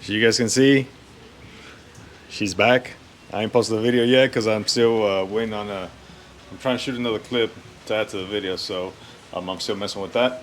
As you guys can see, she's back. I ain't posted the video yet because I'm still waiting on I'm trying to shoot another clip to add to the video, so I'm still messing with that.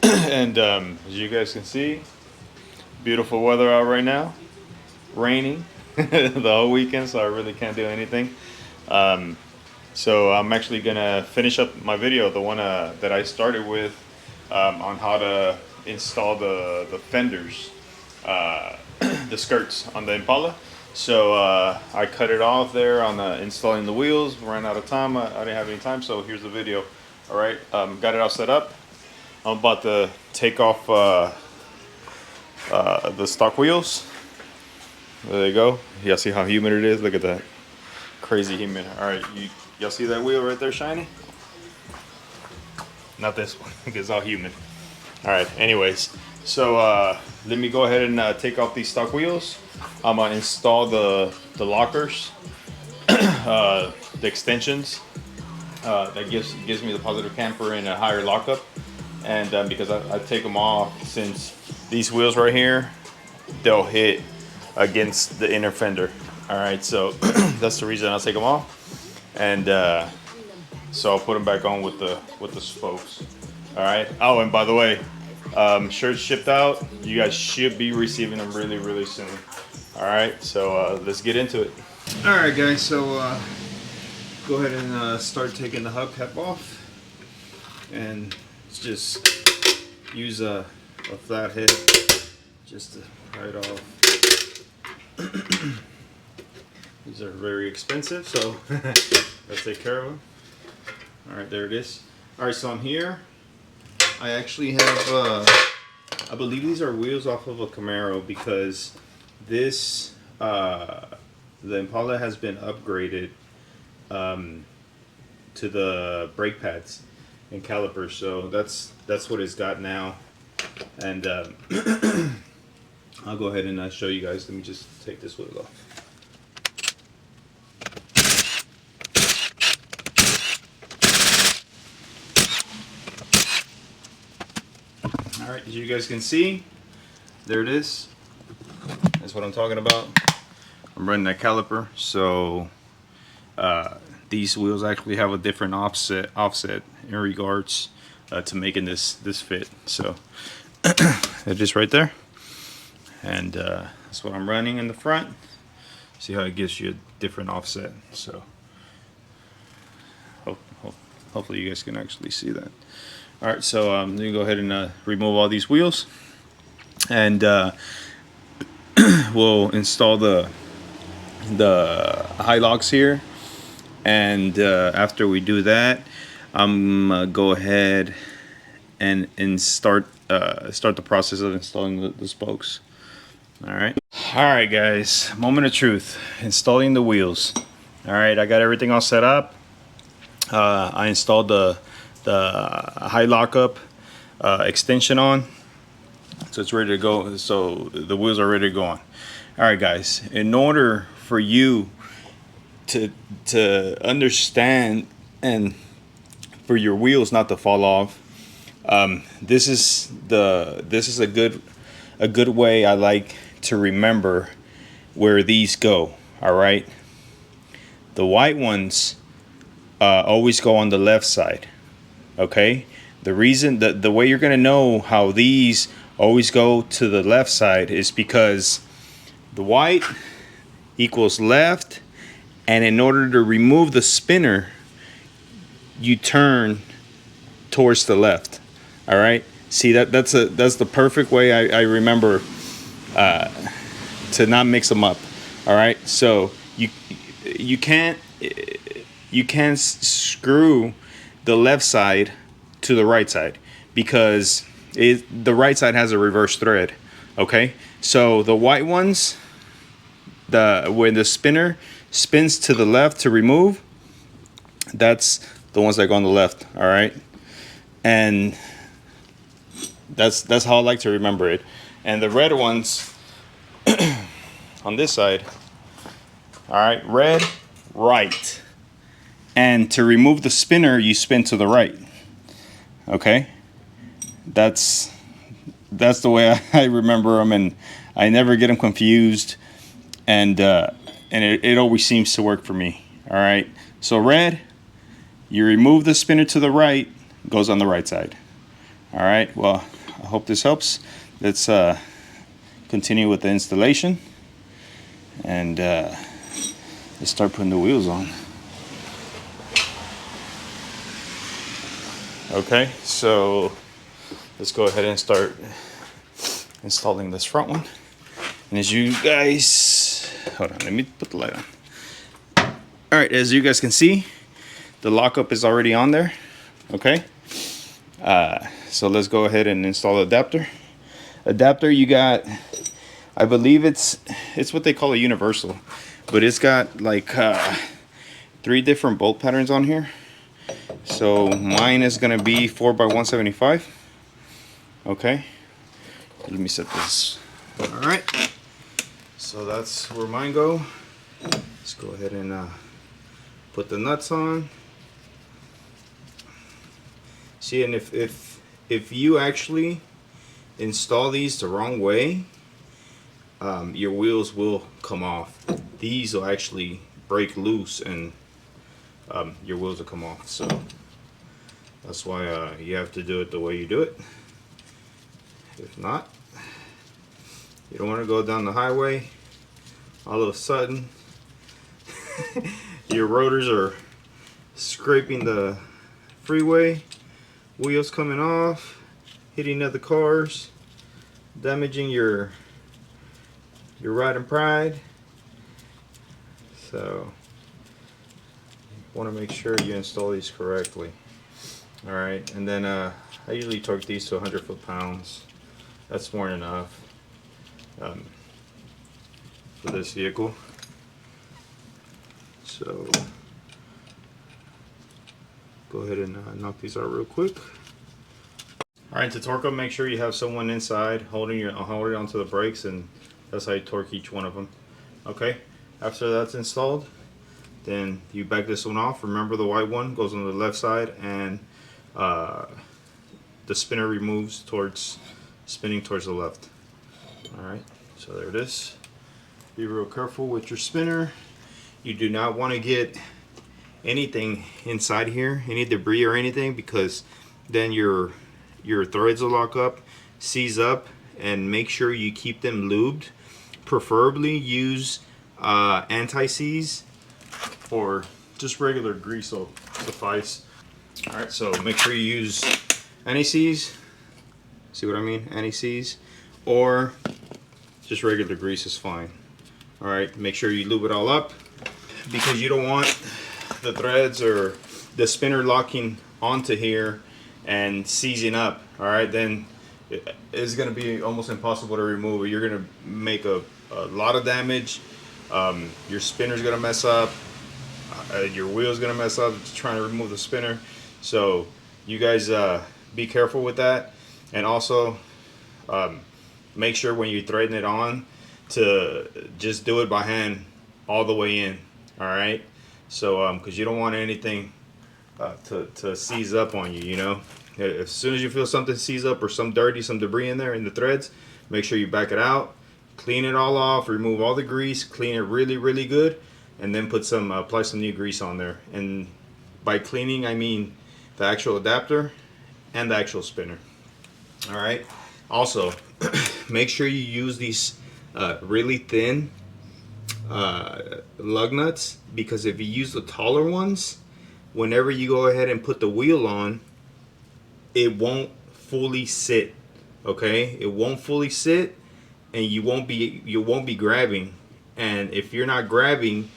And as you guys can see, beautiful weather out right now. Raining the whole weekend, so I really can't do anything. So I'm actually gonna finish up my video, the one that I started with, on how to install the fenders, the skirts on the Impala. So I cut it off there on installing the wheels. Ran out of time. I didn't have any time, so here's the video. All right, got it all set up. I'm about to take off the stock wheels. There you go. Y'all see how humid it is? Look at that. Crazy humid. All right, y'all see that wheel right there shiny? Not this one, because it's all humid. All right, anyways. So let me go ahead and take off these stock wheels. I'm gonna install the lockers, the extensions. That gives me the positive camper and a higher lockup. And because I take them off, since these wheels right here, they'll hit against the inner fender. All right, so that's the reason I'll take them off. And so I'll put them back on with the spokes. All right. Oh, and by the way, shirts shipped out. You guys should be receiving them really soon. All right, so let's get into it. All right, guys, so go ahead and start taking the hubcap off, and just use a flat head just to pry it off. These are very expensive, so let's take care of them. All right, there it is. All right, so I'm here. I actually have, I believe these are wheels off of a Camaro, because this, the Impala has been upgraded to the brake pads and calipers, so that's what it's got now. And I'll go ahead and show you guys. Let me just take this wheel off. All right, as you guys can see, there it is. That's what I'm talking about. I'm running that caliper, so these wheels actually have a different offset in regards to making this fit. So it is right there, and that's what I'm running in the front. See how it gives you a different offset. So hopefully you guys can actually see that. All right, so let me go ahead and remove all these wheels, and we'll install the high locks here. And after we do that, I'm gonna go ahead and start the process of installing the spokes. All right, guys. Moment of truth. Installing the wheels. All right, I got everything all set up. I installed the high lockup extension on, so it's ready to go. So the wheels are ready to go on. All right, guys. In order for you to understand and for your wheels not to fall off, this is a good way I like to remember where these go. All right, the white ones always go on the left side. Okay, the reason the way you're gonna know how these always go to the left side is because the white equals left, and in order to remove the spinner, you turn towards the left. All right, see that's the perfect way I remember to not mix them up. All right, so you can't screw the left side to the right side, because the right side has a reverse thread. Okay, so the white ones, when the spinner spins to the left to remove, that's the ones that go on the left. All right, and that's how I like to remember it. And the red ones on this side, all right, red, right. And to remove the spinner, you spin to the right. Okay, that's the way I remember them, and I never get them confused, and it always seems to work for me. All right, so red, you remove the spinner to the right, goes on the right side. All right, well, I hope this helps. Let's continue with the installation, and let's start putting the wheels on. Okay, so let's go ahead and start installing this front one. And as you guys, hold on, let me put the light on. All right, as you guys can see, the lockup is already on there. Okay, so let's go ahead and install the adapter. Adapter, you got, I believe it's what they call a universal, but it's got like 3 different bolt patterns on here. So mine is gonna be 4x175. Okay, let me set this. All right, so that's where mine go. Let's go ahead and put the nuts on. See, and if you actually install these the wrong way, your wheels will come off. These will actually break loose and your wheels will come off. So that's why you have to do it the way you do it. If not, you don't want to go down the highway, all of a sudden your rotors are scraping the freeway, wheels coming off, hitting other cars, damaging your ride and pride. So you want to make sure you install these correctly. All right, and then I usually torque these to 100 foot-pounds. That's more than enough for this vehicle. So go ahead and knock these out real quick. All right, to torque them, make sure you have someone inside holding onto the brakes, and that's how you torque each one of them. Okay, after that's installed, then you back this one off. Remember, the white one goes on the left side, and the spinner removes spinning towards the left. All right, so there it is. Be real careful with your spinner. You do not want to get anything inside here, any debris or anything, because then your threads will lock up, seize up, and make sure you keep them lubed. Preferably use anti-seize, or just regular grease will suffice. All right, so make sure you use anti-seize. See what I mean? Anti-seize, or just regular grease is fine. All right, make sure you lube it all up, because you don't want the threads or the spinner locking onto here and seizing up. All right, then it's going to be almost impossible to remove. You're going to make a lot of damage. Your spinner's going to mess up. Your wheel's going to mess up trying to remove the spinner. So you guys be careful with that. And also make sure when you threading it on to just do it by hand all the way in. All right, so because you don't want anything to seize up on you, you know. As soon as you feel something seize up or some debris in there in the threads, make sure you back it out, clean it all off, remove all the grease, clean it really good, and then apply some new grease on there. And by cleaning, I mean the actual adapter and the actual spinner. All right, also make sure you use these really thin lug nuts, because if you use the taller ones, whenever you go ahead and put the wheel on, it won't fully sit. Okay, it won't fully sit, and you won't be grabbing. And if you're not grabbing,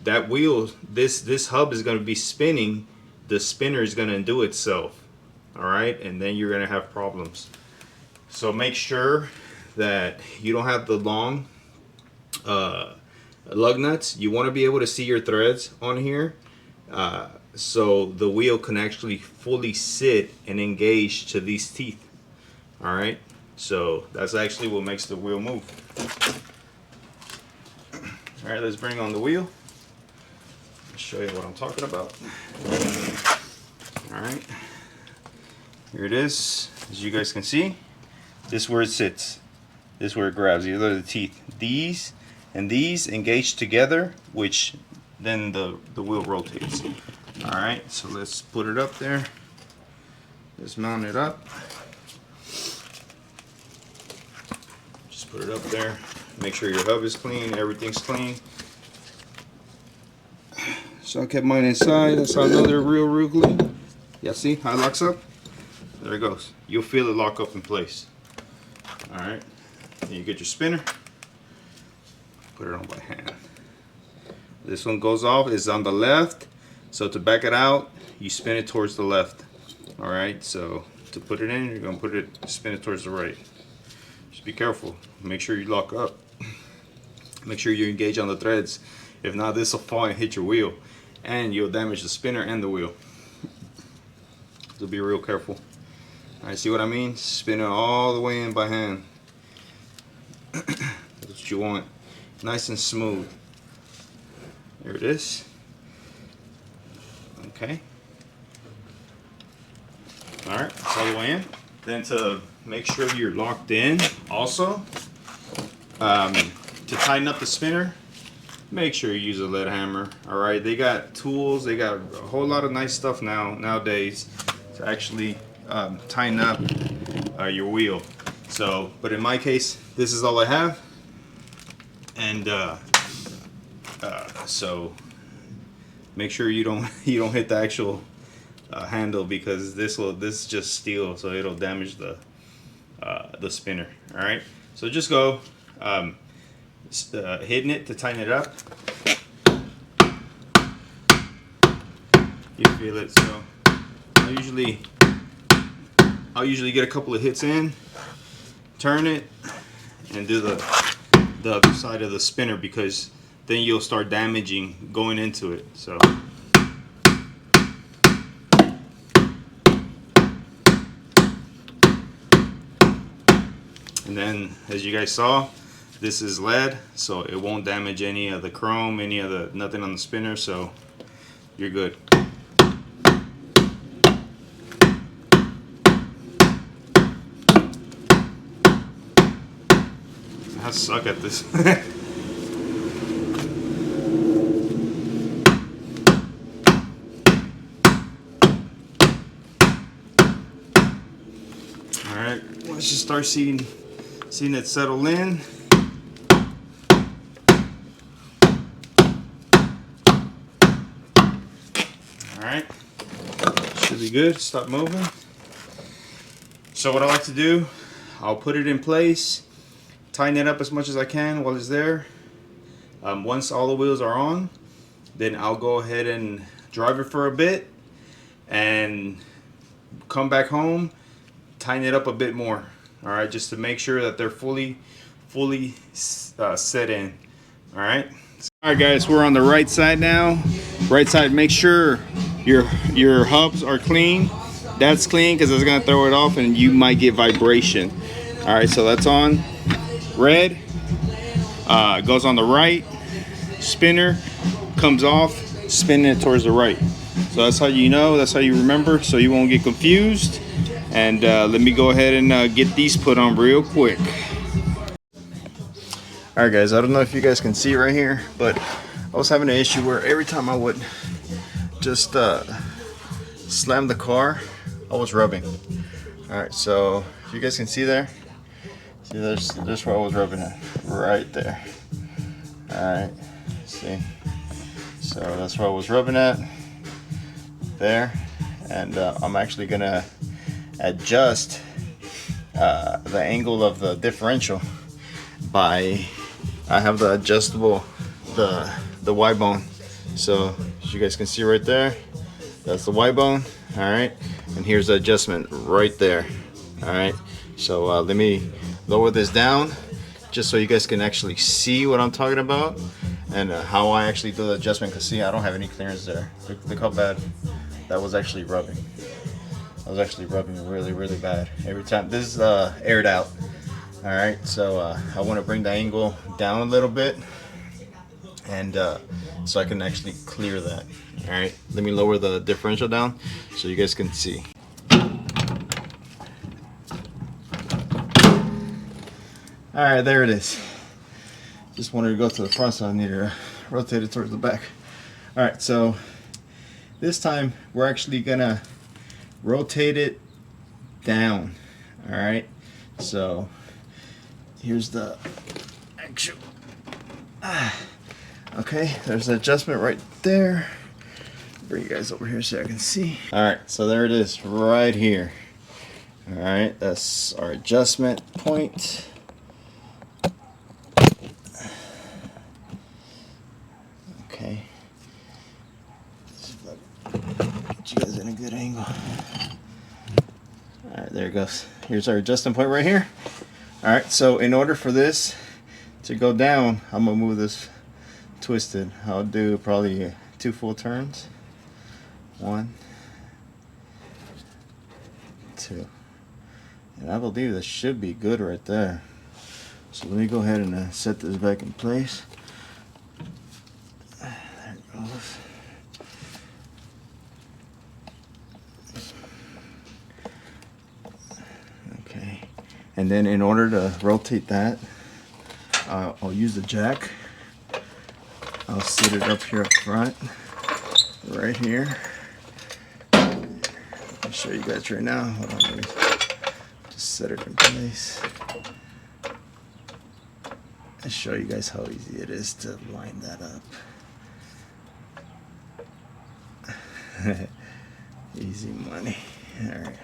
that wheel, this hub is going to be spinning. The spinner is going to undo itself. All right, and then you're going to have problems. So make sure that you don't have the long lug nuts. You want to be able to see your threads on here, so the wheel can actually fully sit and engage to these teeth. All right, so that's actually what makes the wheel move. All right, let's bring on the wheel. I'll show you what I'm talking about. All right, here it is. As you guys can see, this is where it sits. This is where it grabs. These are the teeth. These and these engage together, which then the wheel rotates. All right, so let's put it up there. Let's mount it up. Just put it up there. Make sure your hub is clean, everything's clean. So I kept mine inside. That's how I know they're real clean. Yeah, see how it locks up? There it goes. You'll feel it lock up in place. All right, then you get your spinner. Put it on by hand. This one goes off, it's on the left. So to back it out, you spin it towards the left. All right, so to put it in, you're gonna spin it towards the right. Just be careful, make sure you lock up. Make sure you engage on the threads. If not, this will fall and hit your wheel, and you'll damage the spinner and the wheel. So be real careful. All right, see what I mean? Spin it all the way in by hand. That's what you want, nice and smooth. There it is. Okay. All right, it's all the way in. Then to make sure you're locked in also, to tighten up the spinner, make sure you use a lead hammer. All right, they got tools, they got a whole lot of nice stuff nowadays to actually tighten up your wheel. So, but in my case, this is all I have. And so make sure you don't hit the actual handle, because this is just steel, so it'll damage the spinner. All right, so just go hitting it to tighten it up. You feel it. So I'll usually get a couple of hits in, turn it, and do the other side of the spinner, because then you'll start damaging going into it. So and then, as you guys saw, this is lead, so it won't damage any of the chrome, nothing on the spinner, so you're good. I suck at this. Alright, let's just start seeing it settle in. Alright, should be good. Stop moving. So what I like to do, I'll put it in place, tighten it up as much as I can while it's there. Once all the wheels are on, then I'll go ahead and drive it for a bit and come back home, tighten it up a bit more. All right, just to make sure that they're fully set in. All right. All right, guys, we're on the right side now. Right side, make sure your hubs are clean. That's clean because it's gonna throw it off and you might get vibration. All right, so that's on. Red goes on the right. Spinner comes off, spinning it towards the right. So that's how you know, that's how you remember, so you won't get confused. And let me go ahead and get these put on real quick. Alright guys, I don't know if you guys can see right here, but I was having an issue where every time I would just slam the car, I was rubbing. Alright, so if you guys can see there, see there's where I was rubbing it, right there. Alright, see, so that's where I was rubbing at, there. And I'm actually gonna adjust the angle of the differential by, I have the adjustable, the Y bone. So as you guys can see right there, that's the Y bone. All right, and here's the adjustment right there. All right, so let me lower this down just so you guys can actually see what I'm talking about and how I actually do the adjustment. Because see, I don't have any clearance there. Look how bad that was actually rubbing. I was actually rubbing really bad every time. This is aired out. All right, so I want to bring the angle down a little bit, and so I can actually clear that. All right, let me lower the differential down so you guys can see. All All right, there it is. Just wanted to go to the front, so I need to rotate it towards the back. All right, so this time we're actually gonna rotate it down. All right, so here's the actual. Okay, there's the adjustment right there. Bring you guys over here so I can see. All right, so there it is right here. All right, that's our adjustment point. Okay. Get you guys in a good angle. All right, there it goes. Here's our adjustment point right here. All right, so in order for this to go down, I'm gonna move this twisted. I'll do probably 2 full turns. 1, 2. And I believe this should be good right there. So let me go ahead and set this back in place. There it goes. Okay. And then in order to rotate that, I'll use the jack. I'll set it up here up front, right here. I'll show you guys right now. Hold on, let me just set it in place. I'll show you guys how easy it is to line that up. Easy money. All right.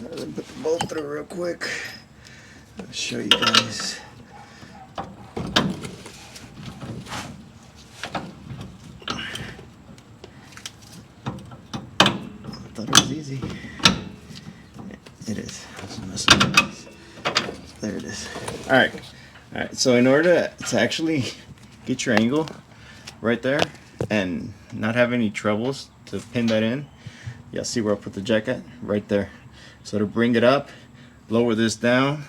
Let me put the bolt through real quick. I'll show you guys. I thought it was easy. It is. There it is. All right. So in order to actually get your angle right there and not have any troubles to pin that in, y'all see where I put the jack at? Right there. So to bring it up, lower this down,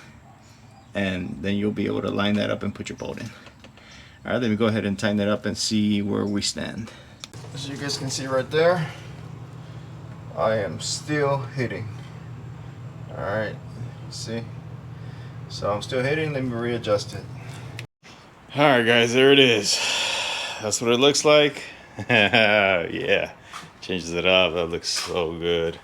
and then you'll be able to line that up and put your bolt in. All right, let me go ahead and tighten that up and see where we stand. As you guys can see right there, I am still hitting. All right, see? So I'm still hitting, let me readjust it. All right guys, there it is. That's what it looks like. Yeah, changes it up, that looks so good.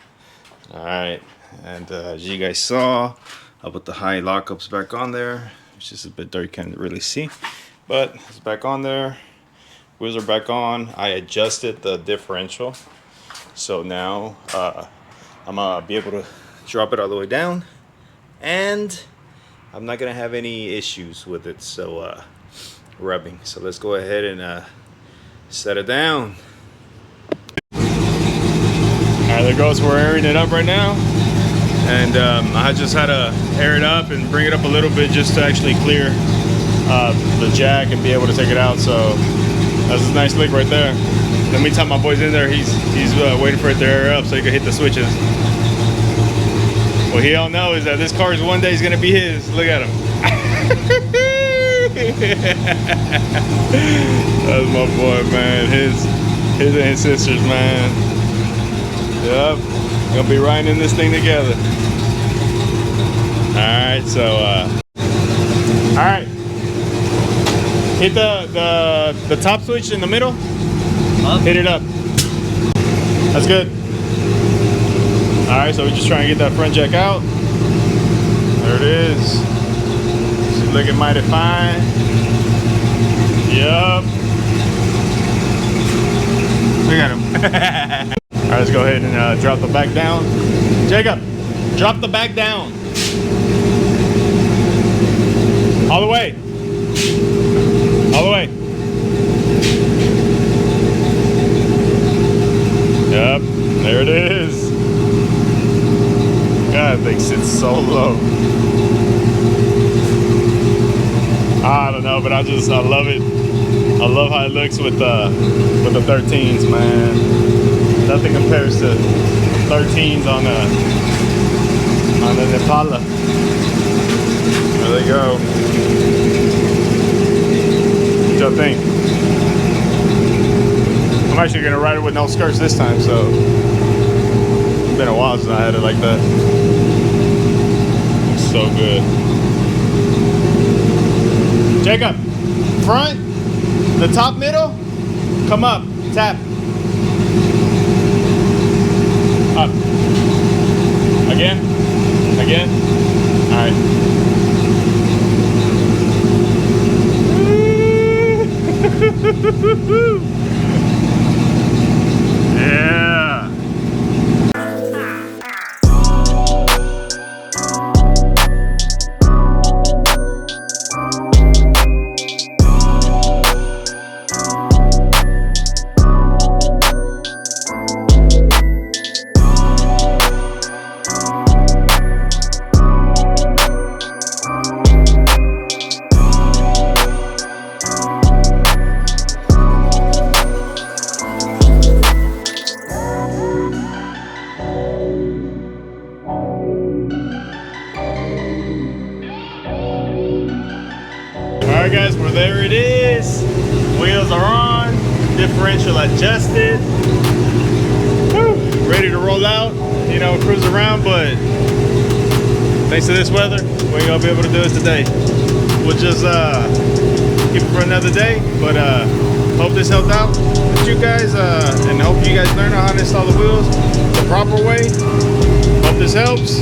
All right, and as you guys saw, I'll put the high lockups back on there. It's just a bit dark, you can't really see, but it's back on there. Wheels are back on. I adjusted the differential, so now I'm gonna be able to drop it all the way down, and I'm not gonna have any issues with it, so rubbing. So let's go ahead and set it down. Alright, there goes. We're airing it up right now, and I just had to air it up and bring it up a little bit just to actually clear the jack and be able to take it out. So that's a nice lick right there. In the meantime, my boy's in there. He's waiting for it to air up so he can hit the switches. What he don't know is that this car is one day is gonna be his. Look at him. That's my boy, man. His and his sisters, man. Yep, gonna be riding in this thing together. All right, so all right. Hit the top switch in the middle. Up. Hit it up. That's good. All right, so we're just trying to get that front jack out. There it is. She's looking mighty fine. Yup. Look at him. All right, let's go ahead and drop the back down. Jacob, drop the back down. All the way. All the way. Yep, there it is. God, that thing sits so low. I don't know, but I love it. I love how it looks with the 13s, man. Nothing compares to 13s on an Impala. There they go. What y'all think? I'm actually gonna ride it with no skirts this time, so it's been a while since I had it like that. so good. Jacob, front, the top middle, come up, tap. Up. Again, again. All right. Yeah. Alright guys, well there it is. Wheels are on, differential adjusted. Woo, ready to roll out, you know, cruise around, but thanks to this weather, we ain't gonna be able to do it today. We'll just keep it for another day, but hope this helped out with you guys, and hope you guys learn how to install the wheels the proper way. Hope this helps.